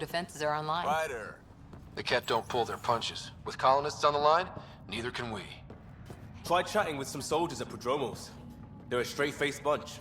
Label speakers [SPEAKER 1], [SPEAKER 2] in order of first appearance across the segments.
[SPEAKER 1] defenses are online.
[SPEAKER 2] Ryder.
[SPEAKER 3] The Ket don't pull their punches. With colonists on the line, neither can we.
[SPEAKER 4] Try chatting with some soldiers at Prodromos. They're a straight-faced bunch.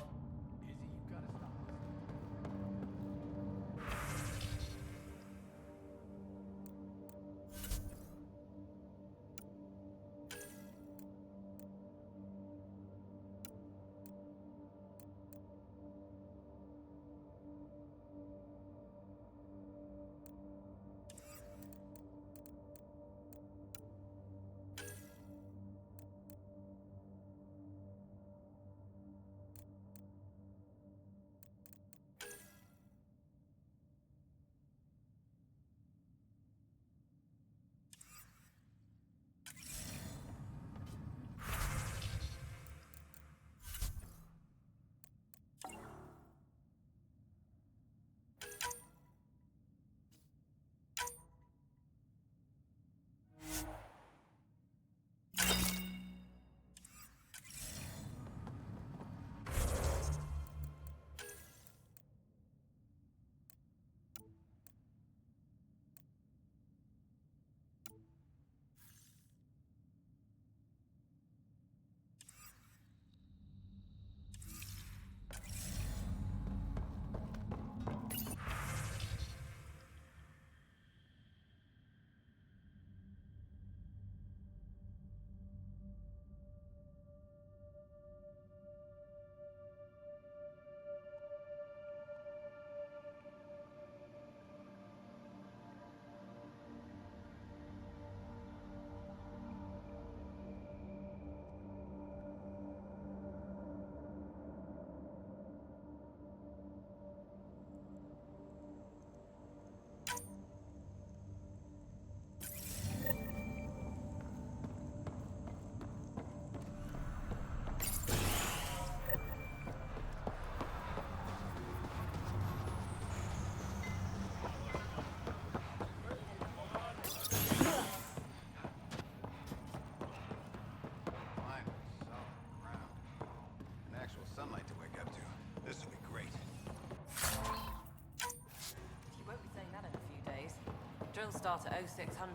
[SPEAKER 5] Start at 0600.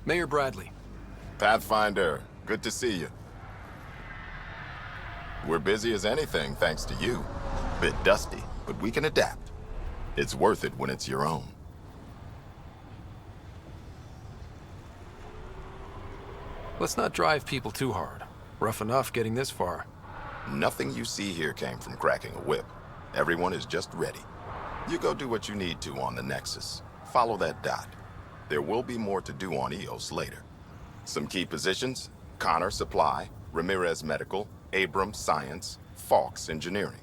[SPEAKER 3] Mayor Bradley.
[SPEAKER 2] Pathfinder, good to see you. We're busy as anything, thanks to you. Bit dusty, but we can adapt. It's worth it when it's your own.
[SPEAKER 3] Let's not drive people too hard. Rough enough getting this far.
[SPEAKER 2] Nothing you see here came from cracking a whip. Everyone is just ready. You go do what you need to on the Nexus. Follow that dot. There will be more to do on EOS later. Some key positions: Connor Supply, Ramirez Medical, Abrams Science, Fawkes Engineering.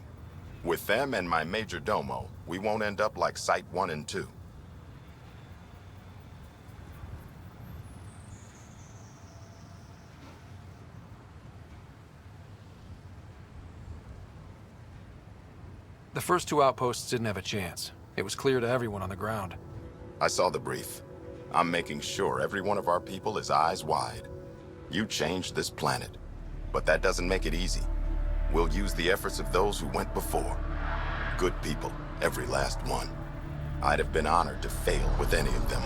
[SPEAKER 2] With them and my major domo, we won't end up like Site 1 and 2.
[SPEAKER 3] The first two outposts didn't have a chance. It was clear to everyone on the ground.
[SPEAKER 2] I saw the brief. I'm making sure every one of our people is eyes wide. You changed this planet, but that doesn't make it easy. We'll use the efforts of those who went before. Good people, every last one. I'd have been honored to fail with any of them.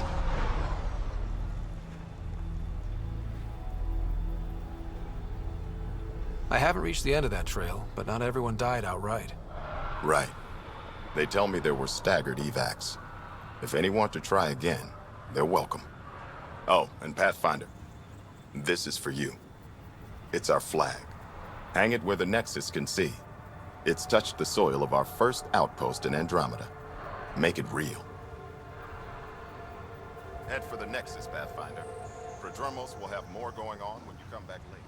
[SPEAKER 3] I haven't reached the end of that trail, but not everyone died outright.
[SPEAKER 2] Right. They tell me there were staggered evacs. If any want to try again, they're welcome. Oh, and Pathfinder, this is for you. It's our flag. Hang it where the Nexus can see. It's touched the soil of our first outpost in Andromeda. Make it real. Head for the Nexus, Pathfinder. Prodromos will have more going on when you come back later.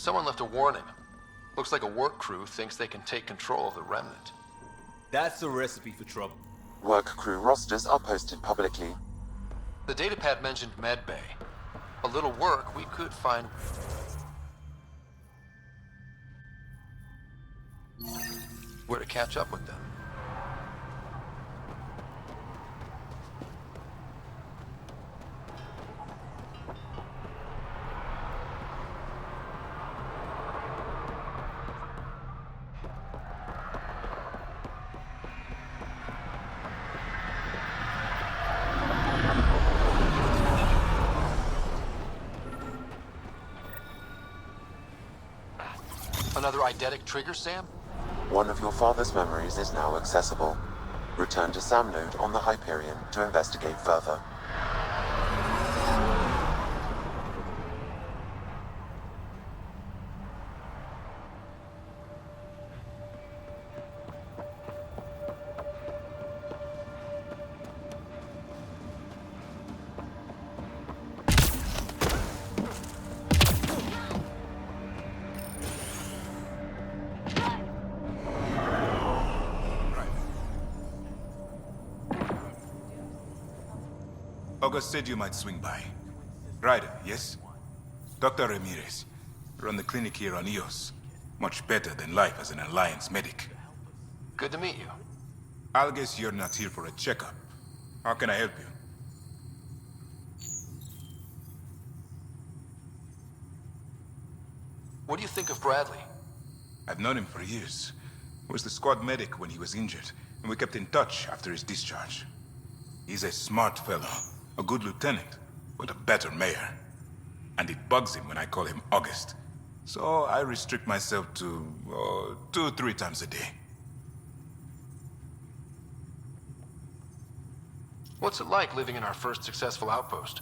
[SPEAKER 3] Someone left a warning. Looks like a work crew thinks they can take control of the remnant.
[SPEAKER 4] That's a recipe for trouble.
[SPEAKER 1] Work crew rosters are posted publicly.
[SPEAKER 3] The datapad mentioned medbay. A little work, we could find where to catch up with them. Another eidetic trigger, Sam?
[SPEAKER 1] One of your father's memories is now accessible. Return to Sam Node on the Hyperion to investigate further.
[SPEAKER 6] August said you might swing by. Ryder, yes? Dr. Ramirez. Run the clinic here on Eos. Much better than life as an Alliance medic.
[SPEAKER 3] Good to meet you.
[SPEAKER 6] I'll guess you're not here for a checkup. How can I help you?
[SPEAKER 3] What do you think of Bradley?
[SPEAKER 6] I've known him for years. He was the squad medic when he was injured, and we kept in touch after his discharge. He's a smart fellow, a good lieutenant, but a better mayor. And it bugs him when I call him August. So I restrict myself to 2-3 times a day.
[SPEAKER 3] What's it like living in our first successful outpost?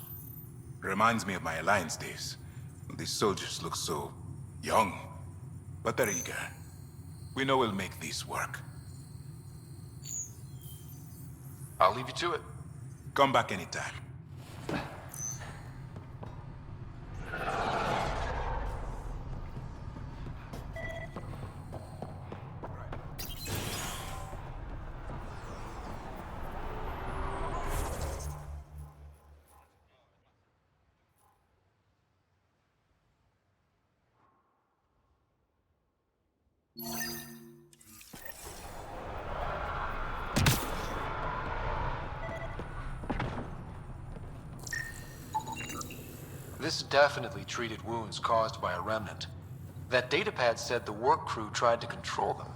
[SPEAKER 6] Reminds me of my Alliance days. These soldiers look so young, but they're eager. We know we'll make this work.
[SPEAKER 3] I'll leave you to it.
[SPEAKER 6] Come back anytime.
[SPEAKER 3] This definitely treated wounds caused by a remnant. That datapad said the work crew tried to control them.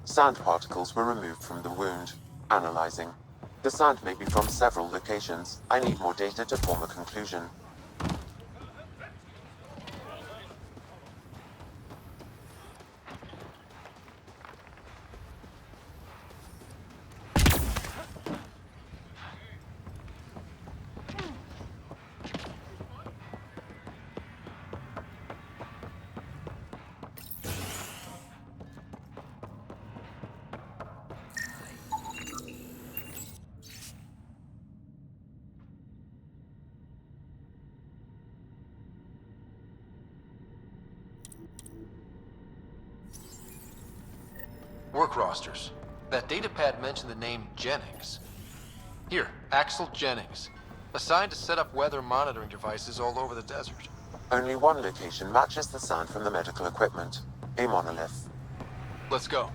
[SPEAKER 1] Sand particles were removed from the wound. Analyzing. The sand may be from several locations. I need more data to form a conclusion.
[SPEAKER 3] Work rosters. That datapad mentioned the name Jennings. Here, Axel Jennings. Assigned to set up weather monitoring devices all over the desert.
[SPEAKER 1] Only one location matches the sand from the medical equipment. A monolith.
[SPEAKER 3] Let's go.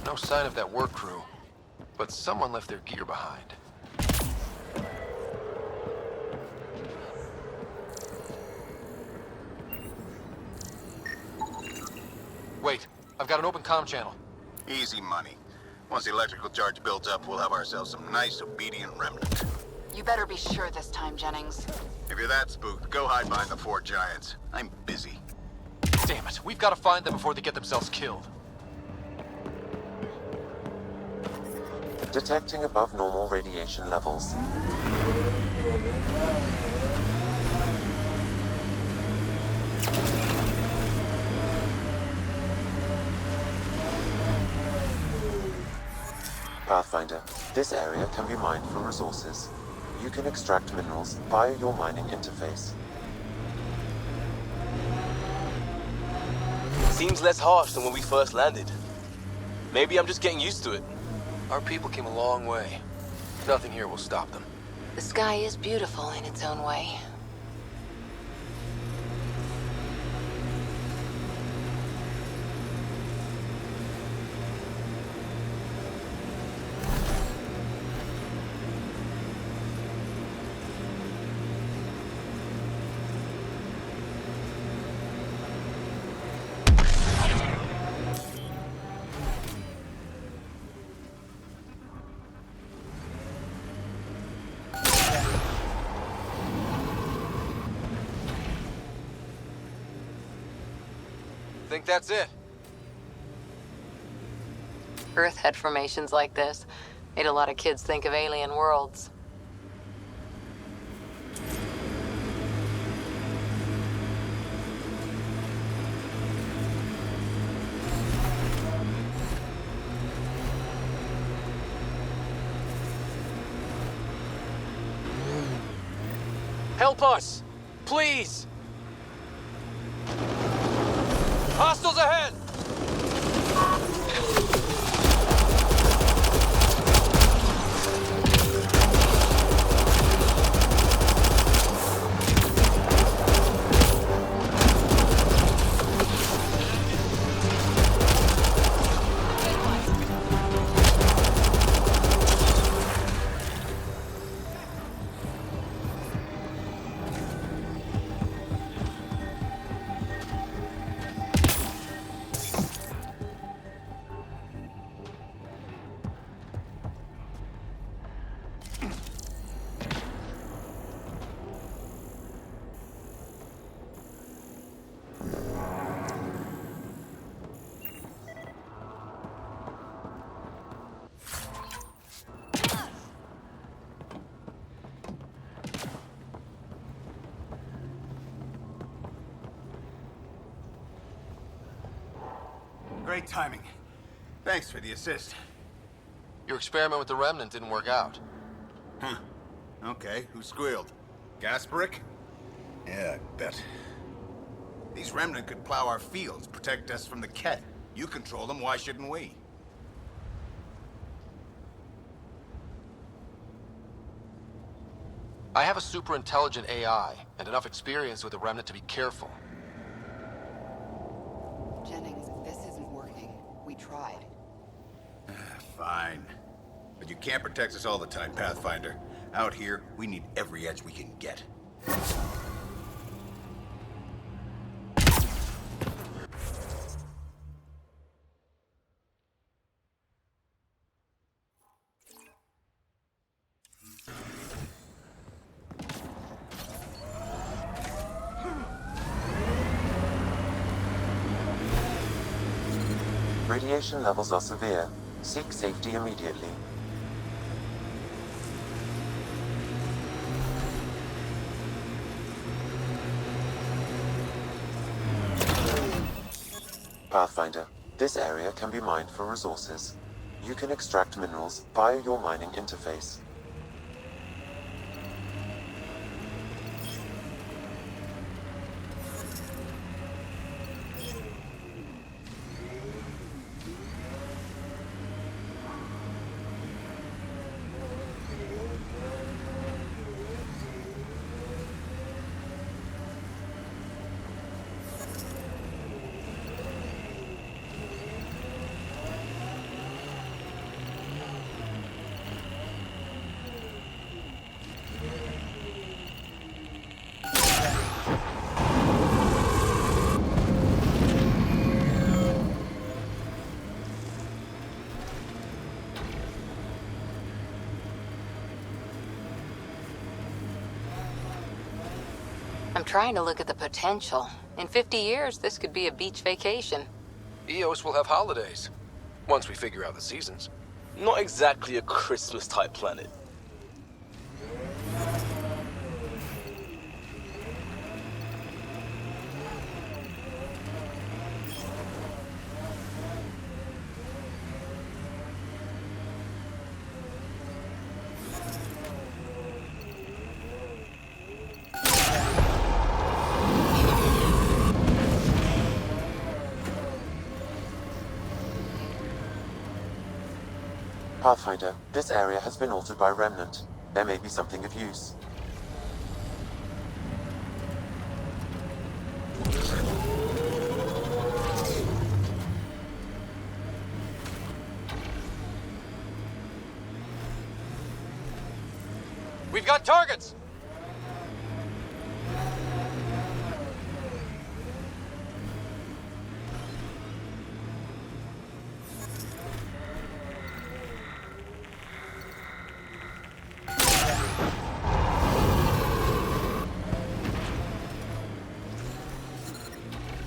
[SPEAKER 3] No sign of that work crew, but someone left their gear behind. Wait, I've got an open comm channel.
[SPEAKER 7] Easy money. Once the electrical charge builds up, we'll have ourselves some nice, obedient remnant.
[SPEAKER 8] You better be sure this time, Jennings.
[SPEAKER 7] If you're that spooked, go hide behind the 4 giants. I'm busy.
[SPEAKER 3] Damn it, we've got to find them before they get themselves killed.
[SPEAKER 1] Detecting above normal radiation levels. Pathfinder, this area can be mined for resources. You can extract minerals via your mining interface.
[SPEAKER 4] Seems less harsh than when we first landed. Maybe I'm just getting used to it.
[SPEAKER 3] Our people came a long way. Nothing here will stop them.
[SPEAKER 8] The sky is beautiful in its own way.
[SPEAKER 3] Think that's it?
[SPEAKER 8] Earth had formations like this. Made a lot of kids think of alien worlds.
[SPEAKER 3] Help us! Please! Hostiles ahead!
[SPEAKER 7] Great timing. Thanks for the assist.
[SPEAKER 3] Your experiment with the Remnant didn't work out.
[SPEAKER 7] Huh. Okay, who squealed? Gasparic? Yeah, I bet. These Remnant could plow our fields, protect us from the Ket. You control them, why shouldn't we?
[SPEAKER 3] I have a super intelligent AI and enough experience with the Remnant to be careful.
[SPEAKER 9] Jennings, this isn't working. We tried.
[SPEAKER 7] Fine. But you can't protect us all the time, Pathfinder. Out here, we need every edge we can get.
[SPEAKER 1] Radiation levels are severe. Seek safety immediately. Pathfinder, this area can be mined for resources. You can extract minerals via your mining interface.
[SPEAKER 8] I'm trying to look at the potential. In 50 years, this could be a beach vacation.
[SPEAKER 3] Eos will have holidays. Once we figure out the seasons.
[SPEAKER 4] Not exactly a Christmas-type planet.
[SPEAKER 1] Pathfinder, this area has been altered by Remnant. There may be something of use.
[SPEAKER 3] We've got targets!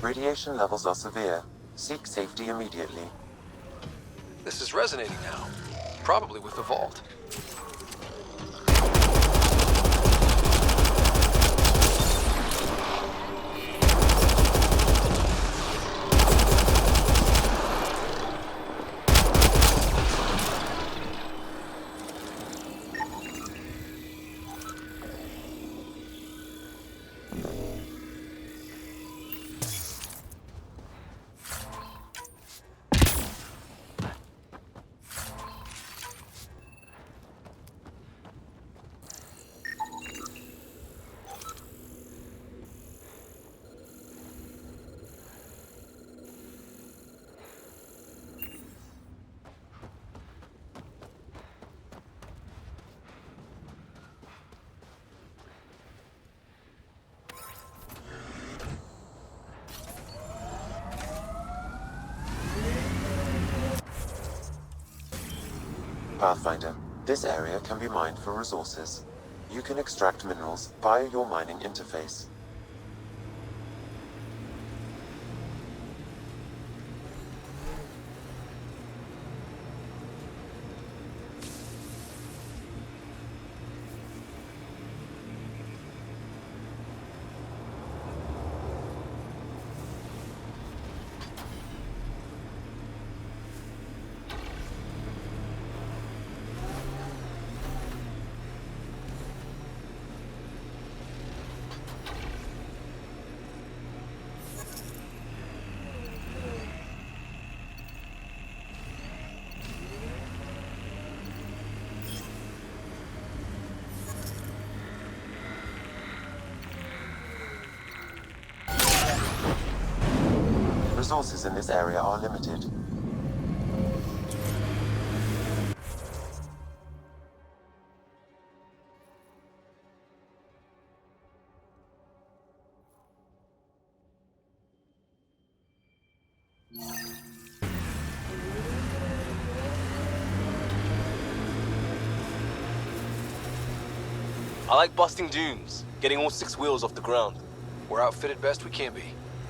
[SPEAKER 1] Radiation levels are severe. Seek safety immediately.
[SPEAKER 3] This is resonating now. Probably with the vault.
[SPEAKER 1] Pathfinder, this area can be mined for resources. You can extract minerals via your mining interface. Resources in this area are limited.
[SPEAKER 4] I like busting dunes, getting all 6 wheels off the ground.
[SPEAKER 3] We're outfitted best we can be.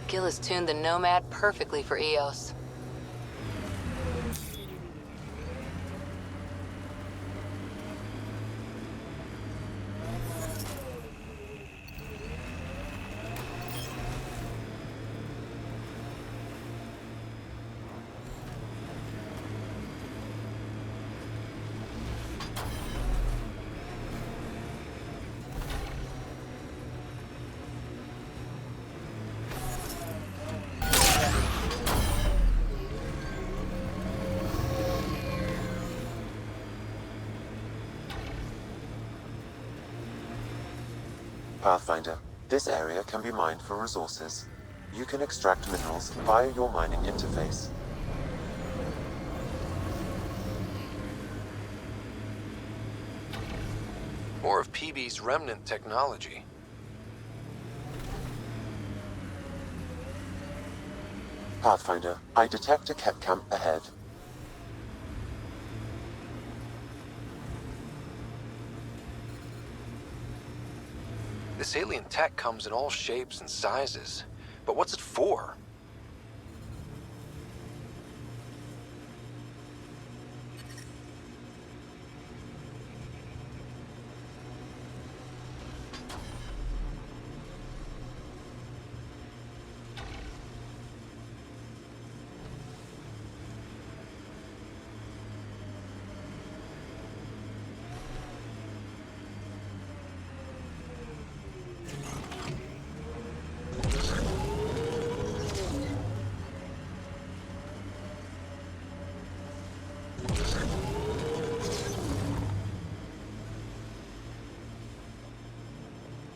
[SPEAKER 8] Gil has tuned the Nomad perfectly for EOS.
[SPEAKER 1] Pathfinder, this area can be mined for resources. You can extract minerals via your mining interface.
[SPEAKER 3] More of PB's remnant technology.
[SPEAKER 1] Pathfinder, I detect a Kett camp ahead.
[SPEAKER 3] This alien tech comes in all shapes and sizes. But what's it for?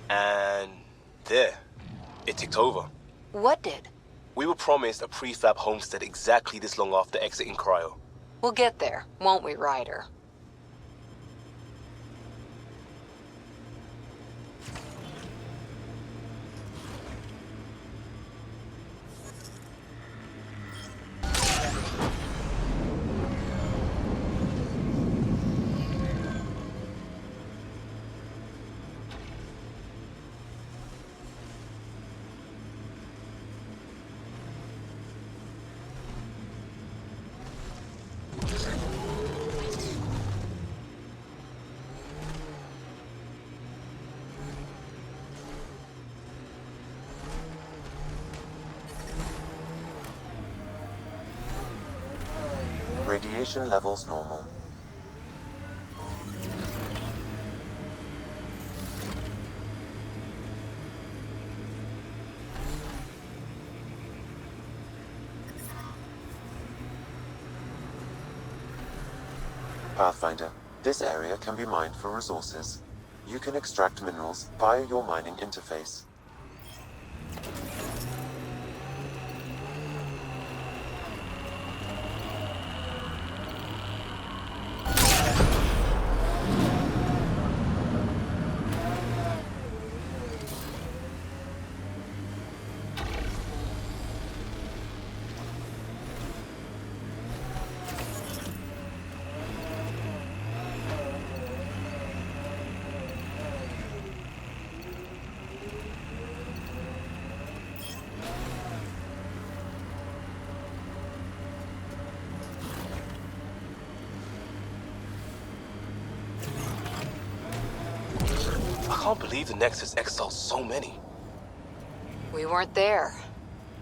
[SPEAKER 10] And there, it ticked over.
[SPEAKER 8] What did?
[SPEAKER 10] We were promised a prefab homestead exactly this long after exiting Cryo.
[SPEAKER 8] We'll get there, won't we, Ryder?
[SPEAKER 1] Radiation levels normal. Pathfinder, this area can be mined for resources. You can extract minerals via your mining interface.
[SPEAKER 10] I can't believe the Nexus exiled so many.
[SPEAKER 8] We weren't there.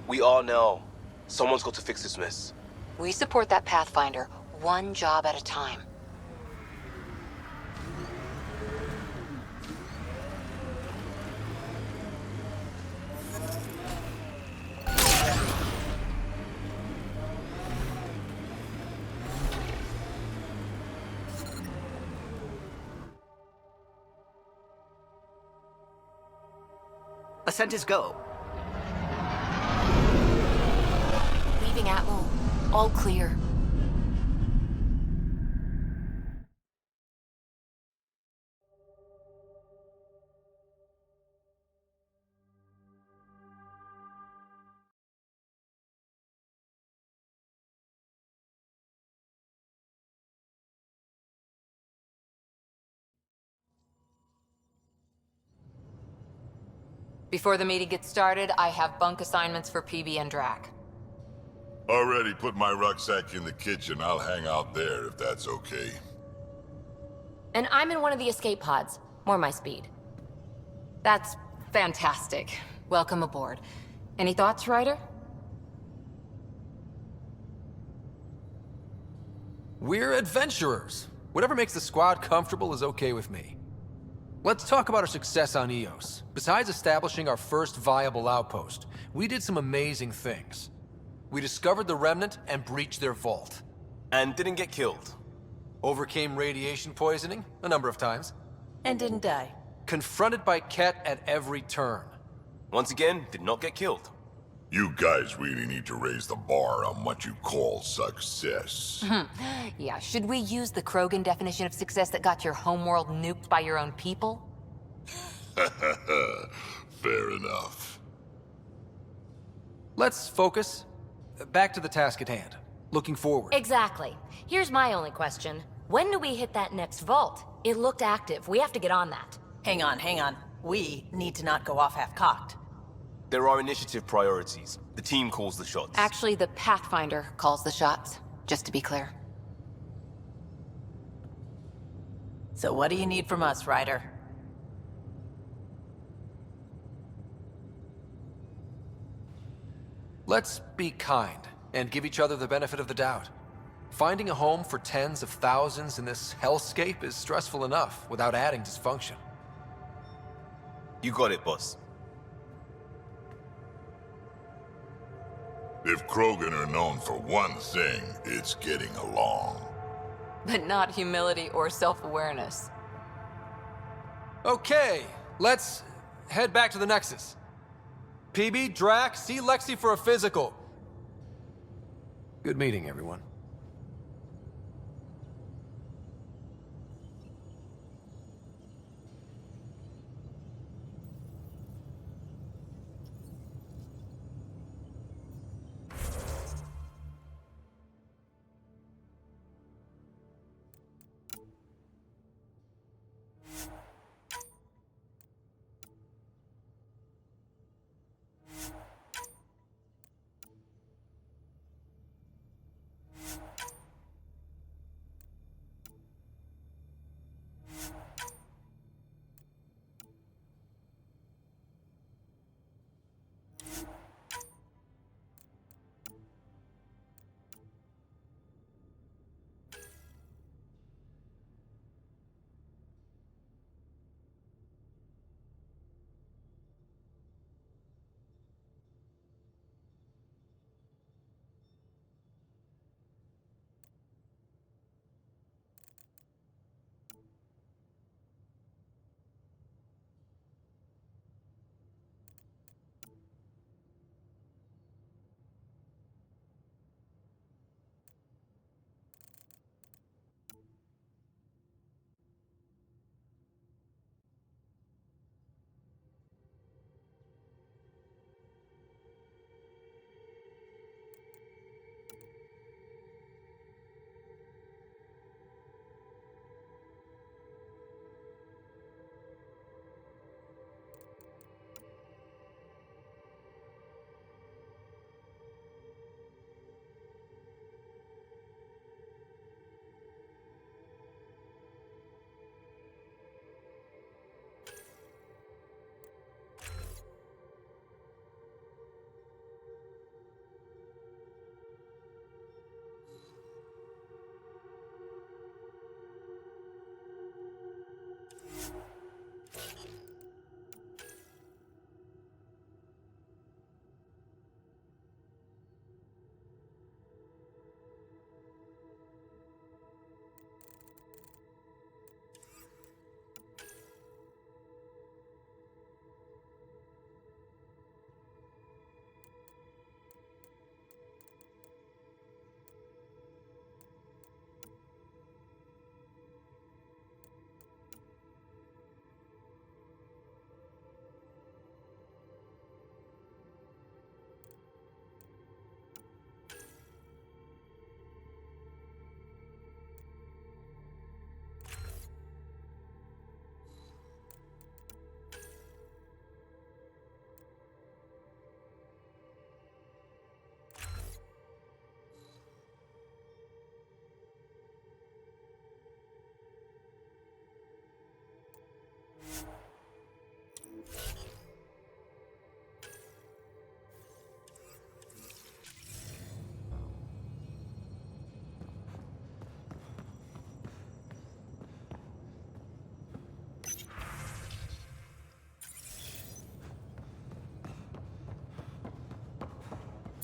[SPEAKER 10] We are now. Someone's got to fix this mess.
[SPEAKER 8] We support that Pathfinder, one job at a time.
[SPEAKER 11] Ascent is go.
[SPEAKER 12] Leaving Atlo. All clear.
[SPEAKER 8] Before the meeting gets started, I have bunk assignments for PB and Drac.
[SPEAKER 13] Already put my rucksack in the kitchen. I'll hang out there if that's okay.
[SPEAKER 12] And I'm in one of the escape pods. More my speed.
[SPEAKER 8] That's fantastic. Welcome aboard. Any thoughts, Ryder?
[SPEAKER 3] We're adventurers. Whatever makes the squad comfortable is okay with me. Let's talk about our success on Eos. Besides establishing our first viable outpost, we did some amazing things. We discovered the Remnant and breached their vault.
[SPEAKER 10] And didn't get killed.
[SPEAKER 3] Overcame radiation poisoning a number of times.
[SPEAKER 5] And didn't die.
[SPEAKER 3] Confronted by Ket at every turn.
[SPEAKER 10] Once again, did not get killed.
[SPEAKER 13] You guys really need to raise the bar on what you call success.
[SPEAKER 8] Yeah, should we use the Krogan definition of success that got your homeworld nuked by your own people?
[SPEAKER 13] Fair enough.
[SPEAKER 3] Let's focus. Back to the task at hand. Looking forward.
[SPEAKER 12] Exactly. Here's my only question. When do we hit that next vault? It looked active. We have to get on that.
[SPEAKER 5] Hang on. We need to not go off half-cocked.
[SPEAKER 10] There are initiative priorities. The team calls the shots.
[SPEAKER 8] Actually, the Pathfinder calls the shots, just to be clear.
[SPEAKER 5] So what do you need from us, Ryder?
[SPEAKER 3] Let's be kind and give each other the benefit of the doubt. Finding a home for tens of thousands in this hellscape is stressful enough without adding dysfunction.
[SPEAKER 10] You got it, boss.
[SPEAKER 13] If Krogan are known for one thing, it's getting along.
[SPEAKER 8] But not humility or self-awareness.
[SPEAKER 3] Okay, let's head back to the Nexus. PB, Drac, see Lexi for a physical. Good meeting, everyone.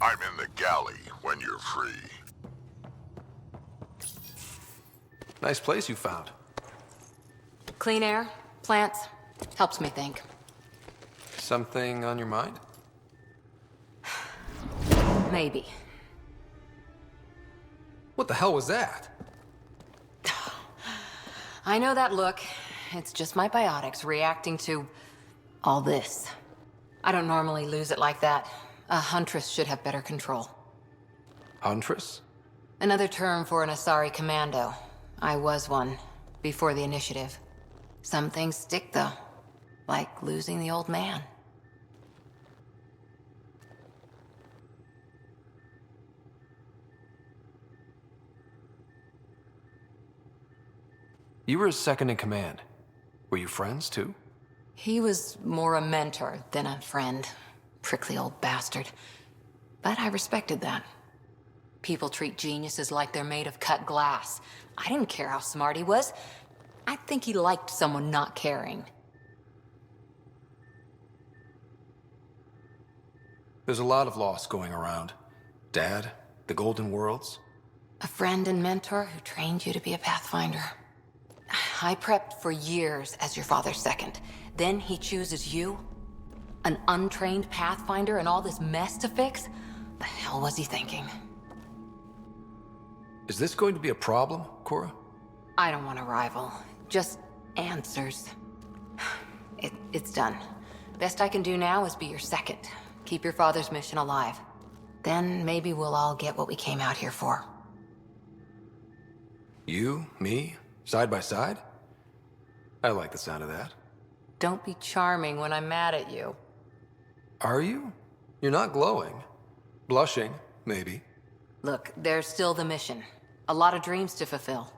[SPEAKER 13] I'm in the galley when you're free.
[SPEAKER 3] Nice place you found.
[SPEAKER 8] Clean air, plants, helps me think.
[SPEAKER 3] Something on your mind?
[SPEAKER 8] Maybe.
[SPEAKER 3] What the hell was that?
[SPEAKER 8] I know that look. It's just my biotics reacting to all this. I don't normally lose it like that. A huntress should have better control.
[SPEAKER 3] Huntress?
[SPEAKER 8] Another term for an Asari commando. I was one, before the initiative. Some things stick, though. Like losing the old man.
[SPEAKER 3] You were his second in command. Were you friends, too?
[SPEAKER 8] He was more a mentor than a friend. Prickly old bastard. But I respected that. People treat geniuses like they're made of cut glass. I didn't care how smart he was. I think he liked someone not caring.
[SPEAKER 3] There's a lot of loss going around. Dad, the Golden Worlds.
[SPEAKER 8] A friend and mentor who trained you to be a Pathfinder. I prepped for years as your father's second. Then he chooses you An untrained Pathfinder and all this mess to fix? The hell was he thinking?
[SPEAKER 3] Is this going to be a problem, Cora?
[SPEAKER 8] I don't want a rival. Just answers. It's done. Best I can do now is be your second. Keep your father's mission alive. Then maybe we'll all get what we came out here for.
[SPEAKER 3] You, me, side by side? I like the sound of that.
[SPEAKER 8] Don't be charming when I'm mad at you.
[SPEAKER 3] Are you? You're not glowing. Blushing, maybe.
[SPEAKER 8] Look, there's still the mission. A lot of dreams to fulfill.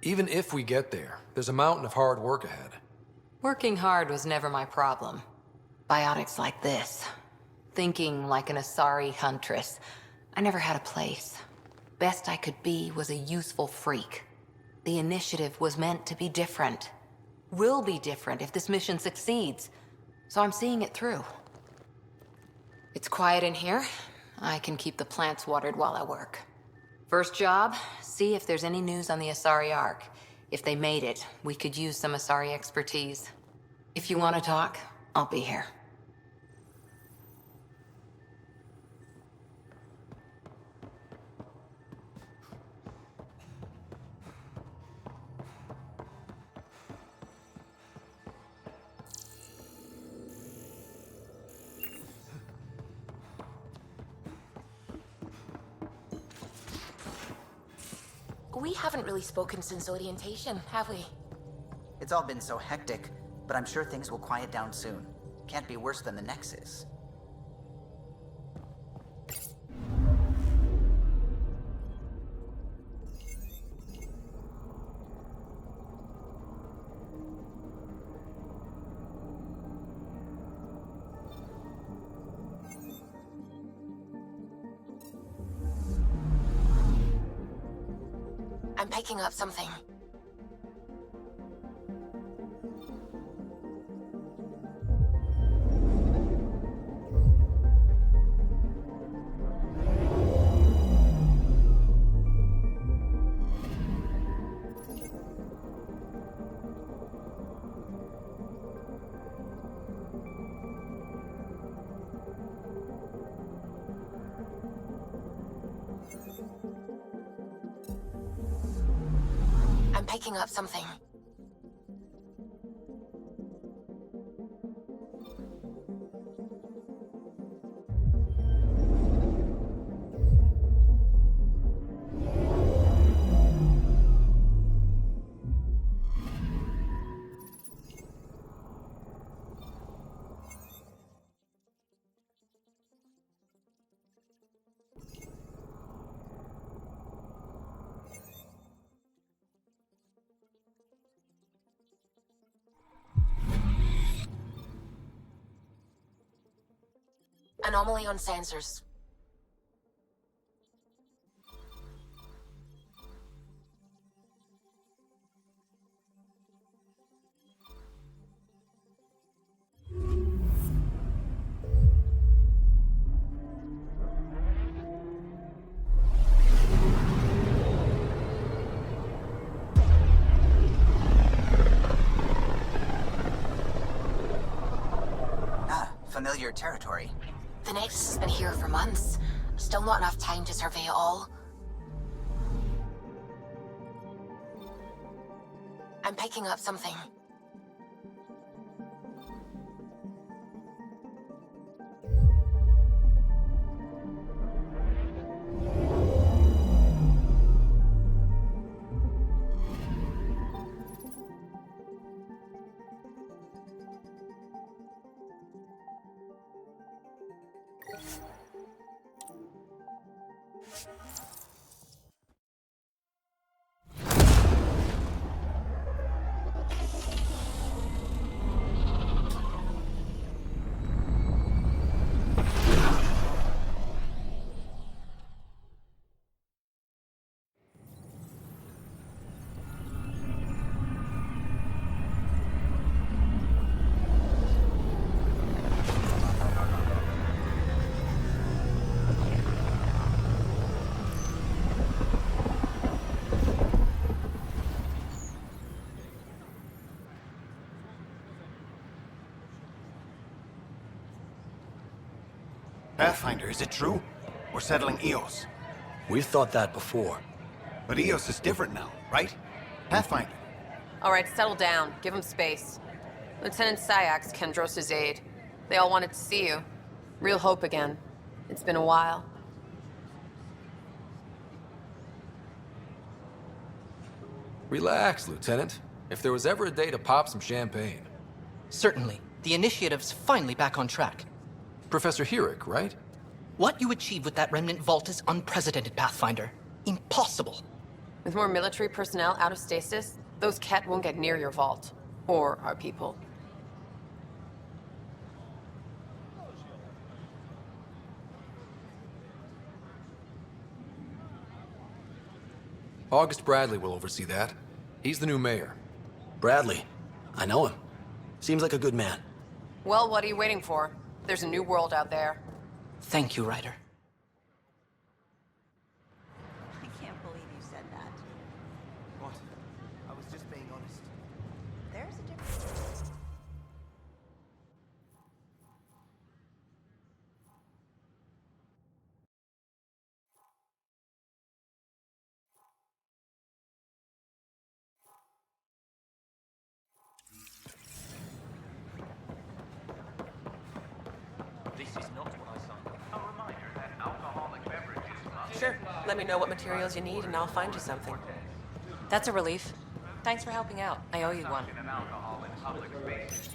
[SPEAKER 3] Even if we get there, there's a mountain of hard work ahead.
[SPEAKER 8] Working hard was never my problem. Biotics like this. Thinking like an Asari huntress. I never had a place. Best I could be was a useful freak. The initiative was meant to be different. Will be different if this mission succeeds. So I'm seeing it through. It's quiet in here. I can keep the plants watered while I work. First job, see if there's any news on the Asari Ark. If they made it, we could use some Asari expertise. If you want to talk, I'll be here.
[SPEAKER 14] We haven't really spoken since orientation, have we?
[SPEAKER 11] It's all been so hectic, but I'm sure things will quiet down soon. Can't be worse than the Nexus.
[SPEAKER 14] I'm picking up something. I'm picking up something. Anomaly on sensors.
[SPEAKER 11] Familiar territory.
[SPEAKER 14] The Nexus has been here for months. Still not enough time to survey it all. I'm picking up something.
[SPEAKER 7] Pathfinder, is it true? We're settling Eos.
[SPEAKER 15] We've thought that before.
[SPEAKER 7] But Eos is different now, right? Pathfinder.
[SPEAKER 16] All right, settle down. Give him space. Lieutenant Syax, Kendros' aide. They all wanted to see you. Real hope again. It's been a while.
[SPEAKER 3] Relax, Lieutenant. If there was ever a day to pop some champagne.
[SPEAKER 15] Certainly. The initiative's finally back on track.
[SPEAKER 3] Professor Herrick, right?
[SPEAKER 15] What you achieved with that remnant vault is unprecedented, Pathfinder. Impossible.
[SPEAKER 16] With more military personnel out of stasis, those Ket won't get near your vault. Or our people.
[SPEAKER 3] August Bradley will oversee that. He's the new mayor.
[SPEAKER 15] Bradley. I know him. Seems like a good man.
[SPEAKER 16] Well, what are you waiting for? There's a new world out there.
[SPEAKER 15] Thank you, Ryder.
[SPEAKER 17] I can't believe you said that.
[SPEAKER 4] What? I was just being honest.
[SPEAKER 17] There's a difference.
[SPEAKER 4] This is not what I signed. A reminder that alcoholic beverages must...
[SPEAKER 16] Sure. Let me know what materials you need and I'll find you something.
[SPEAKER 5] That's a relief. Thanks for helping out. I owe you one.
[SPEAKER 4] Alcohol in public spaces.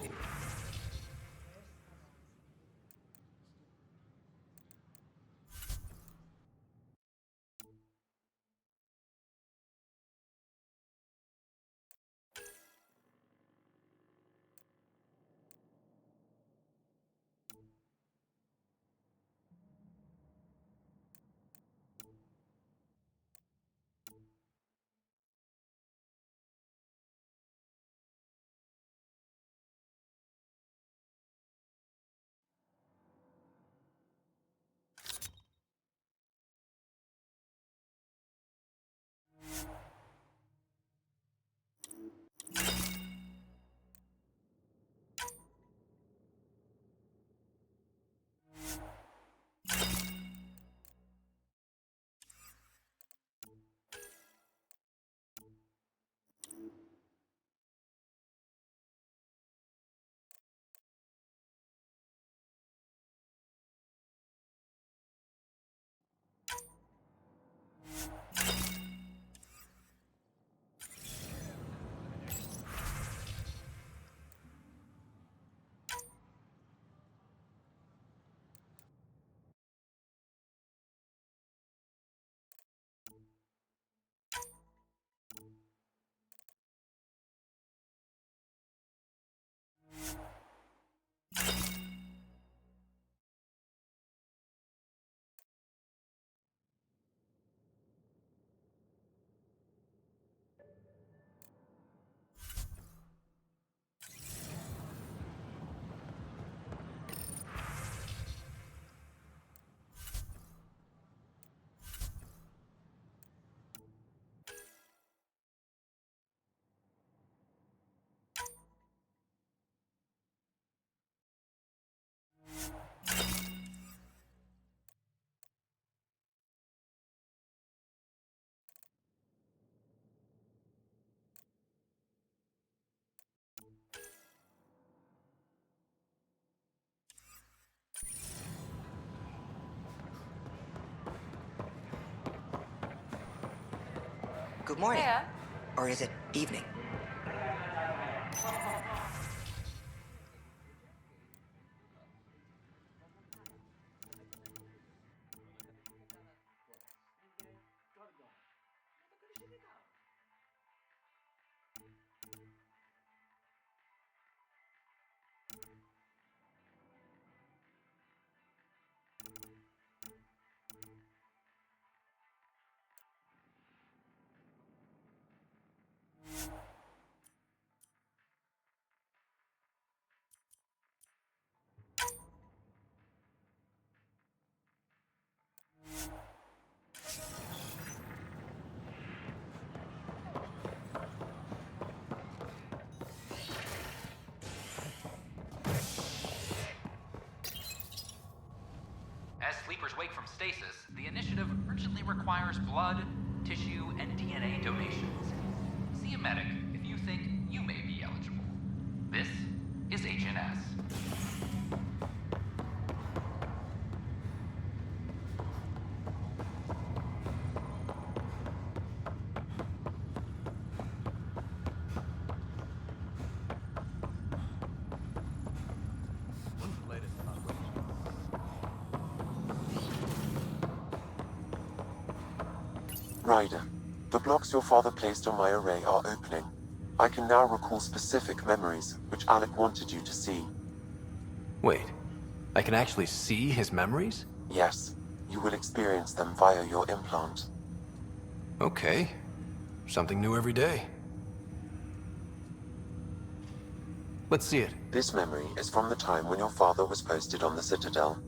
[SPEAKER 18] Good morning.
[SPEAKER 16] Yeah.
[SPEAKER 18] Or is it evening?
[SPEAKER 19] sleepers wake from stasis, the initiative urgently requires blood, tissue, and DNA donations. See a medic if you think you may be eligible. This is HNS.
[SPEAKER 1] Ryder, the blocks your father placed on my array are opening. I can now recall specific memories, which Alec wanted you to see.
[SPEAKER 3] Wait, I can actually see his memories?
[SPEAKER 1] Yes, you will experience them via your implant.
[SPEAKER 3] Okay. Something new every day. Let's see it.
[SPEAKER 1] This memory is from the time when your father was posted on the Citadel.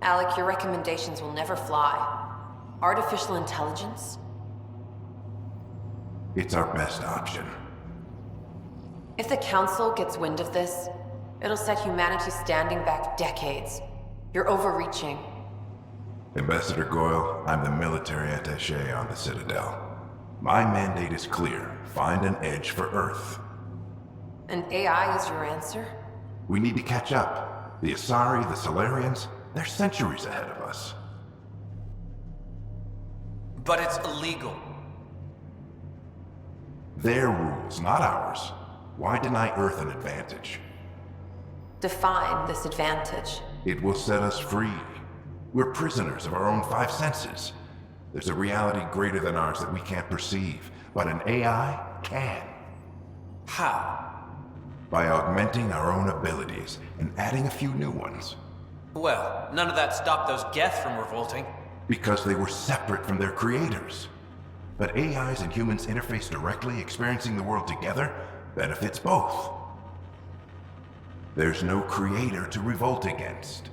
[SPEAKER 16] Alec, your recommendations will never fly. Artificial intelligence?
[SPEAKER 20] It's our best option.
[SPEAKER 16] If the Council gets wind of this, it'll set humanity standing back decades. You're overreaching.
[SPEAKER 20] Ambassador Goyle, I'm the military attaché on the Citadel. My mandate is clear. Find an edge for Earth.
[SPEAKER 16] And AI is your answer?
[SPEAKER 20] We need to catch up. The Asari, the Solarians, they're centuries ahead of us.
[SPEAKER 15] But it's illegal.
[SPEAKER 20] Their rules, not ours. Why deny Earth an advantage?
[SPEAKER 16] Define this advantage.
[SPEAKER 20] It will set us free. We're prisoners of our own five senses. There's a reality greater than ours that we can't perceive, but an AI can.
[SPEAKER 15] How?
[SPEAKER 20] By augmenting our own abilities and adding a few new ones.
[SPEAKER 15] Well, none of that stopped those Geth from revolting.
[SPEAKER 20] Because they were separate from their creators. But AIs and humans interface directly, experiencing the world together, benefits both. There's no creator to revolt against.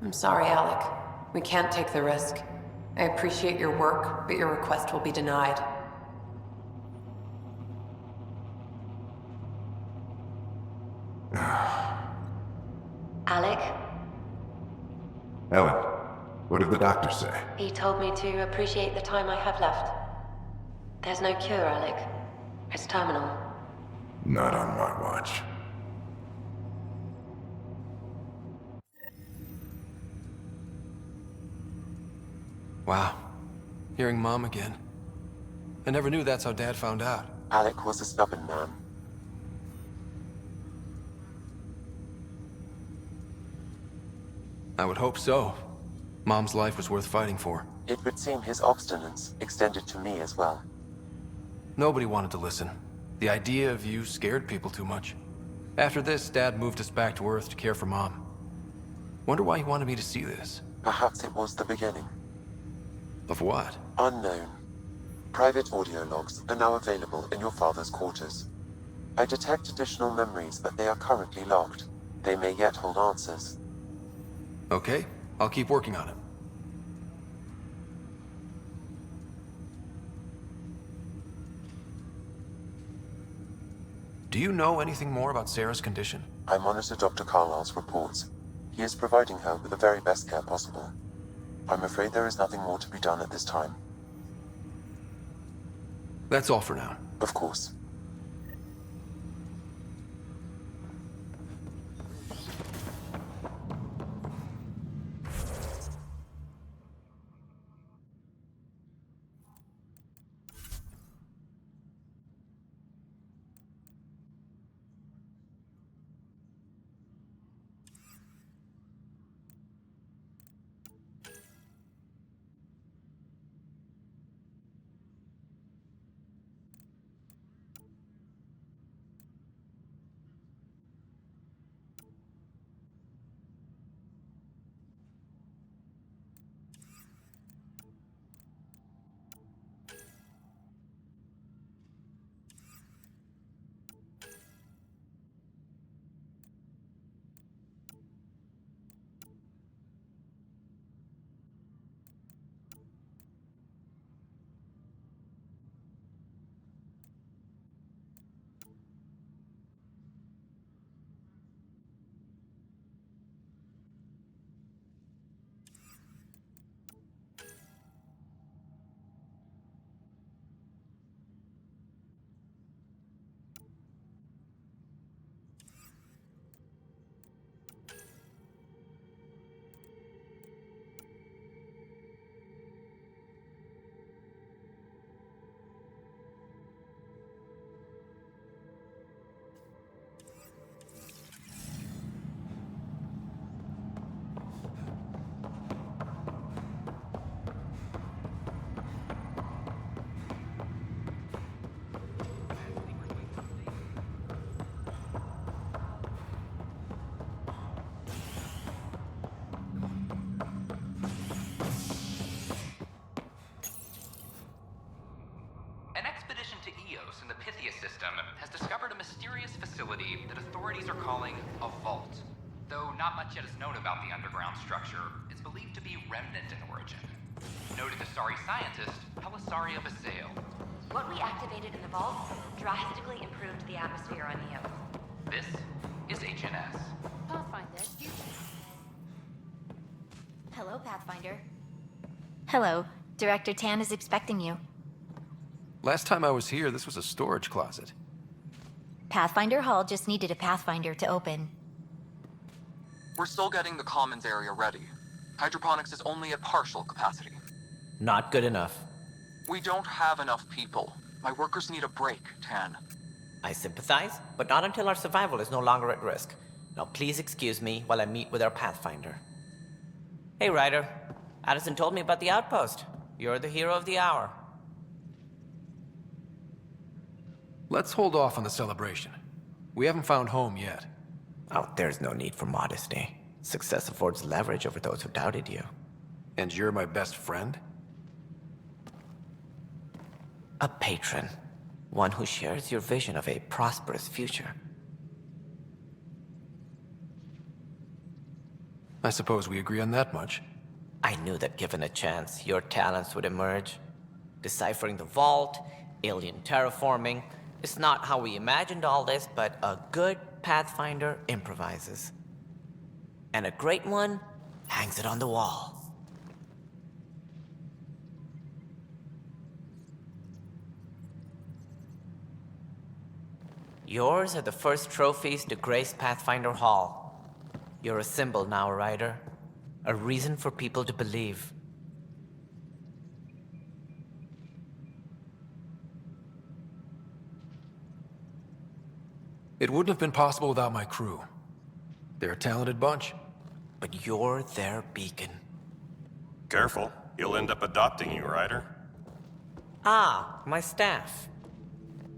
[SPEAKER 16] I'm sorry, Alec. We can't take the risk. I appreciate your work, but your request will be denied.
[SPEAKER 21] Alec,
[SPEAKER 20] Ellen, what did the doctor say?
[SPEAKER 21] he told me to appreciate the time I have left. There's no cure, Alec. It's terminal.
[SPEAKER 20] Not on my watch.
[SPEAKER 3] Wow. Hearing Mom again. I never knew that's how Dad found out.
[SPEAKER 1] Alec was a stubborn man.
[SPEAKER 3] I would hope so. Mom's life was worth fighting for.
[SPEAKER 1] It would seem his obstinance extended to me as well.
[SPEAKER 3] Nobody wanted to listen. The idea of you scared people too much. After this, Dad moved us back to Earth to care for Mom. Wonder why he wanted me to see this.
[SPEAKER 1] Perhaps it was the beginning.
[SPEAKER 3] Of what?
[SPEAKER 1] Unknown. Private audio logs are now available in your father's quarters. I detect additional memories, but they are currently logged. They may yet hold answers.
[SPEAKER 3] Okay, I'll keep working on it. Do you know anything more about Sarah's condition?
[SPEAKER 1] I monitor Dr. Carlisle's reports. He is providing her with the very best care possible. I'm afraid there is nothing more to be done at this time.
[SPEAKER 3] That's all for now.
[SPEAKER 1] Of course.
[SPEAKER 19] Eos in the Pythia system has discovered a mysterious facility that authorities are calling a vault. Though not much yet is known about the underground structure, it's believed to be remnant in origin. Noted Asari scientist Pelisaria Basale.
[SPEAKER 21] What we activated in the vault drastically improved the atmosphere on Eos.
[SPEAKER 19] This is HNS.
[SPEAKER 21] Pathfinder, Hello, Pathfinder. Hello. Director Tan is expecting you.
[SPEAKER 3] Last time I was here, this was a storage closet.
[SPEAKER 21] Pathfinder Hall just needed a Pathfinder to open.
[SPEAKER 2] We're still getting the commons area ready. Hydroponics is only at partial capacity.
[SPEAKER 22] Not good enough.
[SPEAKER 2] We don't have enough people. My workers need a break, Tan.
[SPEAKER 22] I sympathize, but not until our survival is no longer at risk. Now please excuse me while I meet with our Pathfinder. Hey, Ryder. Addison told me about the outpost. You're the hero of the hour.
[SPEAKER 3] Let's hold off on the celebration. We haven't found home yet.
[SPEAKER 22] Oh, there's no need for modesty. Success affords leverage over those who doubted you.
[SPEAKER 3] And you're my best friend?
[SPEAKER 22] A patron. One who shares your vision of a prosperous future.
[SPEAKER 3] I suppose we agree on that much.
[SPEAKER 22] I knew that given a chance, your talents would emerge. Deciphering the vault, alien terraforming. It's not how we imagined all this, but a good Pathfinder improvises. And a great one hangs it on the wall. Yours are the first trophies to grace Pathfinder Hall. You're a symbol now, Ryder. A reason for people to believe.
[SPEAKER 3] It wouldn't have been possible without my crew. They're a talented bunch.
[SPEAKER 22] But you're their beacon.
[SPEAKER 23] Careful. He'll end up adopting you, Ryder.
[SPEAKER 22] Ah, my staff.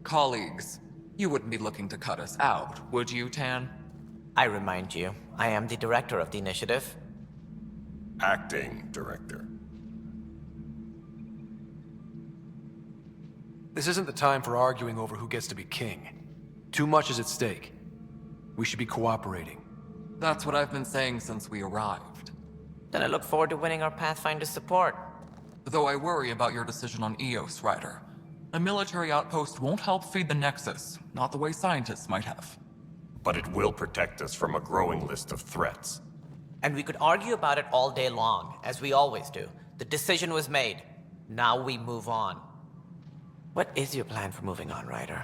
[SPEAKER 2] Colleagues, you wouldn't be looking to cut us out, would you, Tan?
[SPEAKER 22] I remind you, I am the director of the initiative.
[SPEAKER 23] Acting director.
[SPEAKER 3] This isn't the time for arguing over who gets to be king. Too much is at stake. We should be cooperating.
[SPEAKER 2] That's what I've been saying since we arrived.
[SPEAKER 22] Then I look forward to winning our Pathfinder support.
[SPEAKER 2] Though I worry about your decision on Eos, Ryder. A military outpost won't help feed the Nexus, not the way scientists might have.
[SPEAKER 23] But it will protect us from a growing list of threats.
[SPEAKER 22] And we could argue about it all day long, as we always do. The decision was made. Now we move on. What is your plan for moving on, Ryder?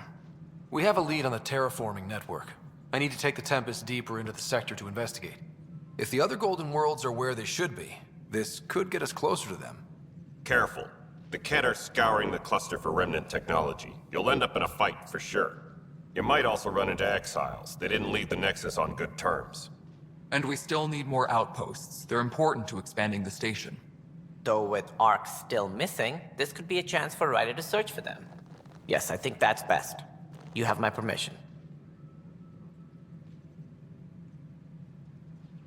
[SPEAKER 3] We have a lead on the terraforming network. I need to take the Tempest deeper into the sector to investigate. If the other Golden Worlds are where they should be, this could get us closer to them.
[SPEAKER 23] Careful. The Kett are scouring the cluster for remnant technology. You'll end up in a fight, for sure. You might also run into exiles. They didn't leave the Nexus on good terms.
[SPEAKER 2] And we still need more outposts. They're important to expanding the station.
[SPEAKER 22] Though with Ark still missing, this could be a chance for Ryder to search for them. Yes, I think that's best. You have my permission.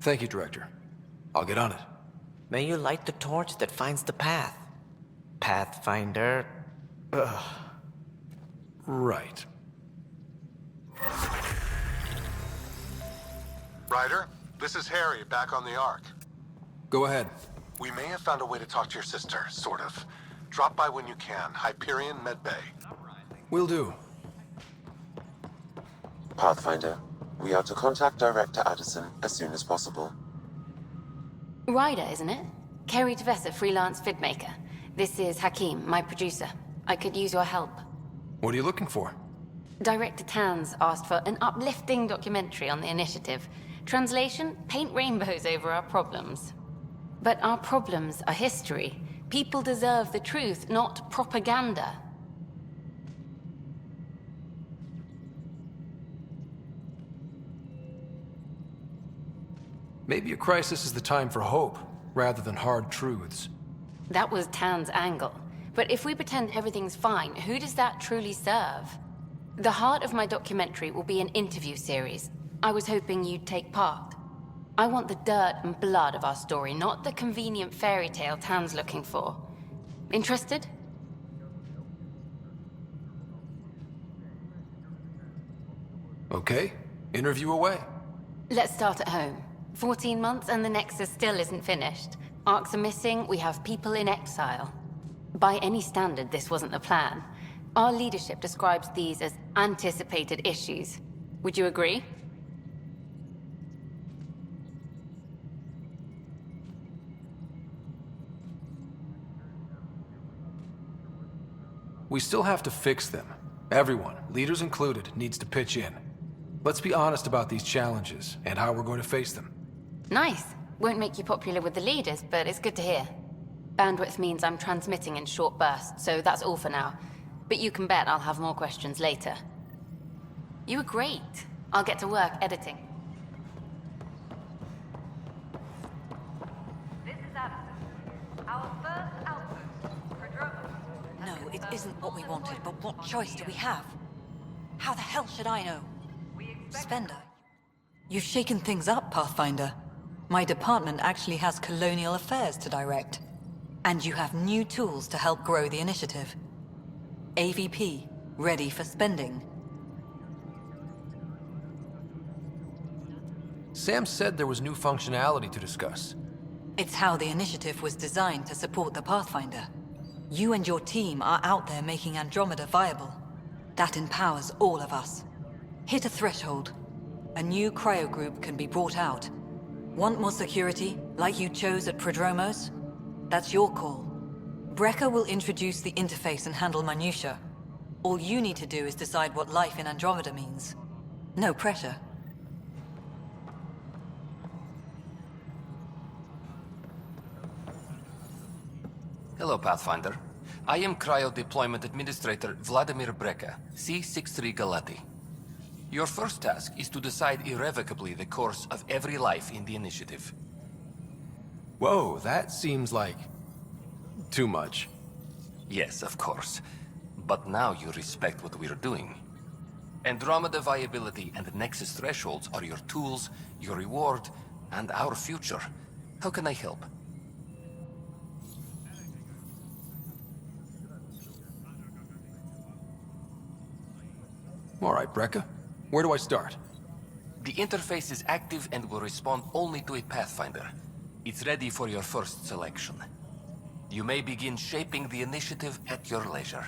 [SPEAKER 3] Thank you, Director. I'll get on it.
[SPEAKER 22] May you light the torch that finds the path. Pathfinder... Ugh.
[SPEAKER 3] Right.
[SPEAKER 24] Ryder, this is Harry, back on the Ark.
[SPEAKER 3] Go ahead.
[SPEAKER 24] We may have found a way to talk to your sister, sort of. Drop by when you can. Hyperion Medbay.
[SPEAKER 3] Will do.
[SPEAKER 1] Pathfinder, we are to contact Director Addison as soon as possible.
[SPEAKER 21] Ryder, isn't it? Kerry Tavessa, freelance vidmaker. This is Hakim, my producer. I could use your help.
[SPEAKER 3] What are you looking for?
[SPEAKER 21] Director Tan's asked for an uplifting documentary on the initiative. Translation, paint rainbows over our problems. But our problems are history. People deserve the truth, not propaganda.
[SPEAKER 3] Maybe a crisis is the time for hope, rather than hard truths.
[SPEAKER 21] That was Tan's angle. But if we pretend everything's fine, who does that truly serve? The heart of my documentary will be an interview series. I was hoping you'd take part. I want the dirt and blood of our story, not the convenient fairy tale Tan's looking for. Interested?
[SPEAKER 3] Okay, interview away.
[SPEAKER 21] Let's start at home. 14 months and the Nexus still isn't finished. Arcs are missing, we have people in exile. By any standard, this wasn't the plan. Our leadership describes these as anticipated issues. Would you agree?
[SPEAKER 3] We still have to fix them. Everyone, leaders included, needs to pitch in. Let's be honest about these challenges and how we're going to face them.
[SPEAKER 21] Nice. Won't make you popular with the leaders, but it's good to hear. Bandwidth means I'm transmitting in short bursts, so that's all for now. But you can bet I'll have more questions later. You were great. I'll get to work editing.
[SPEAKER 17] This is Addison. Our first outpost, Prodromos.
[SPEAKER 6] No, it isn't what we wanted, but what choice do we have? How the hell should I know? Spender. You've shaken things up, Pathfinder. My department actually has colonial affairs to direct. And you have new tools to help grow the initiative. AVP, ready for spending.
[SPEAKER 3] Sam said there was new functionality to discuss.
[SPEAKER 6] It's how the initiative was designed to support the Pathfinder. You and your team are out there making Andromeda viable. That empowers all of us. Hit a threshold. A new cryo group can be brought out. Want more security, like you chose at Prodromos? That's your call. Brecker will introduce the interface and handle minutiae. All you need to do is decide what life in Andromeda means. No pressure.
[SPEAKER 9] Hello, Pathfinder. I am Cryo Deployment Administrator Vladimir Brecker, C-63 Galati. Your first task is to decide irrevocably the course of every life in the initiative.
[SPEAKER 3] Whoa, that seems like... too much.
[SPEAKER 9] Yes, of course. But now you respect what we're doing. Andromeda viability and Nexus thresholds are your tools, your reward, and our future. How can I help?
[SPEAKER 3] All right, Brecker. Where do I start?
[SPEAKER 9] The interface is active and will respond only to a Pathfinder. It's ready for your first selection. You may begin shaping the initiative at your leisure.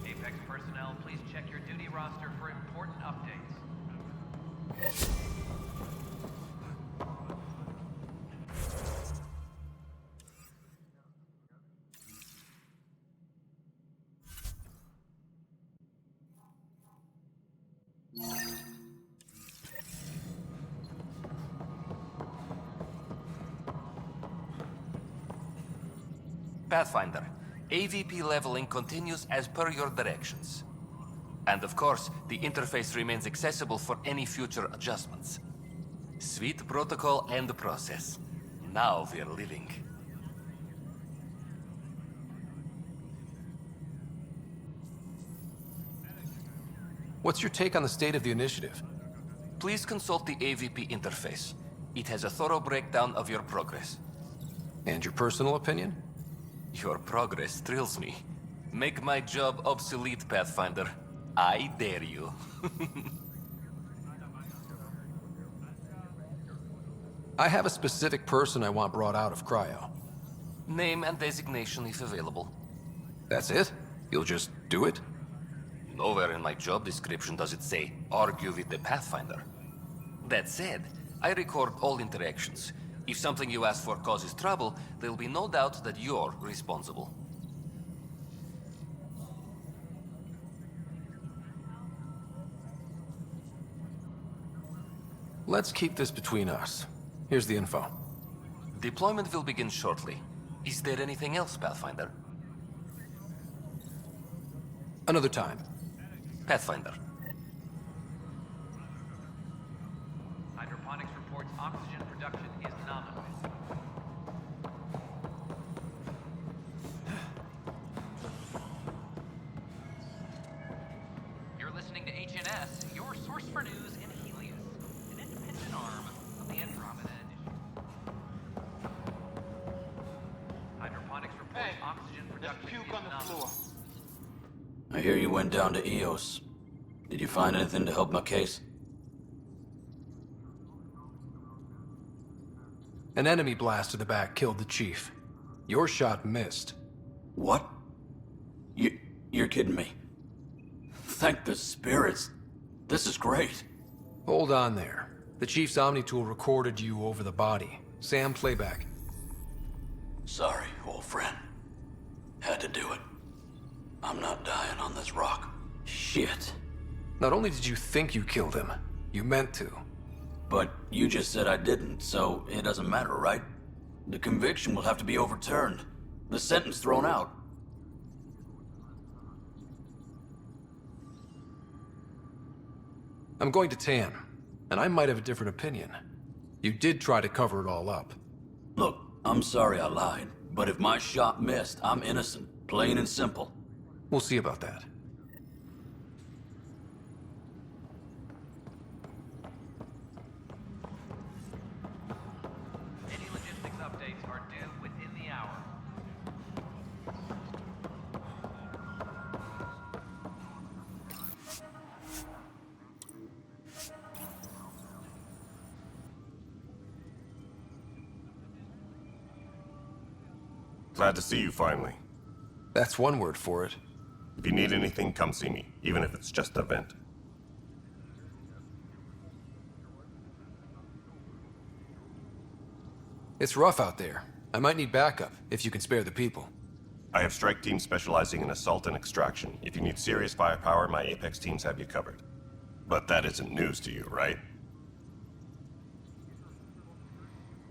[SPEAKER 10] Apex personnel, please check your duty roster for important updates.
[SPEAKER 9] Pathfinder, AVP leveling continues as per your directions. And of course, the interface remains accessible for any future adjustments. Sweet protocol and process. Now we're living.
[SPEAKER 3] What's your take on the state of the initiative?
[SPEAKER 9] Please consult the AVP interface. It has a thorough breakdown of your progress.
[SPEAKER 3] And your personal opinion?
[SPEAKER 9] Your progress thrills me. Make my job obsolete, Pathfinder. I dare you.
[SPEAKER 3] I have a specific person I want brought out of cryo.
[SPEAKER 9] Name and designation if available.
[SPEAKER 3] That's it? You'll just do it?
[SPEAKER 9] Nowhere in my job description does it say, argue with the Pathfinder. That said, I record all interactions. If something you ask for causes trouble, there'll be no doubt that you're responsible.
[SPEAKER 3] Let's keep this between us. Here's the info.
[SPEAKER 9] Deployment will begin shortly. Is there anything else, Pathfinder?
[SPEAKER 3] Another time.
[SPEAKER 9] Pathfinder.
[SPEAKER 10] Hydroponics reports oxygen production is nominal. You're listening to HNS, your source for news in Helios, an independent arm of the Andromeda Initiative. Hydroponics reports oxygen production is nominal.
[SPEAKER 8] I hear you went down to EOS. Did you find anything to help my case?
[SPEAKER 3] An enemy blast to the back killed the chief. Your shot missed.
[SPEAKER 8] What? You're kidding me. Thank the spirits. This is great.
[SPEAKER 3] Hold on there. The chief's Omni tool recorded you over the body. Sam, playback.
[SPEAKER 8] Sorry, old friend. Had to do it. I'm not dying on this rock. Shit.
[SPEAKER 3] Not only did you think you killed him, you meant to.
[SPEAKER 8] But you just said I didn't, so it doesn't matter, right? The conviction will have to be overturned. The sentence thrown out.
[SPEAKER 3] I'm going to Tan, and I might have a different opinion. You did try to cover it all up.
[SPEAKER 8] Look, I'm sorry I lied, but if my shot missed, I'm innocent. Plain and simple.
[SPEAKER 3] We'll see about that.
[SPEAKER 10] Any logistics updates are due within the hour.
[SPEAKER 23] Glad to see you finally.
[SPEAKER 3] That's one word for it.
[SPEAKER 23] If you need anything, come see me, even if it's just a vent.
[SPEAKER 3] It's rough out there. I might need backup, if you can spare the people.
[SPEAKER 23] I have strike teams specializing in assault and extraction. If you need serious firepower, my Apex teams have you covered. But that isn't news to you, right?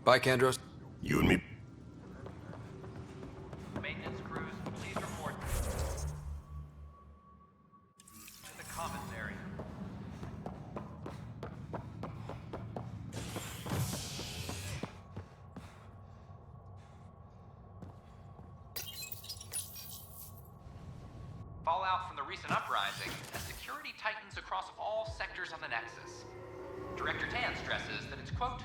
[SPEAKER 3] Bye, Kandros.
[SPEAKER 23] You and me.
[SPEAKER 10] Maintenance crews, please report to the commissary.
[SPEAKER 19] Fallout from the recent uprising as security tightens across all sectors of the Nexus. Director Tan stresses that it's, quote,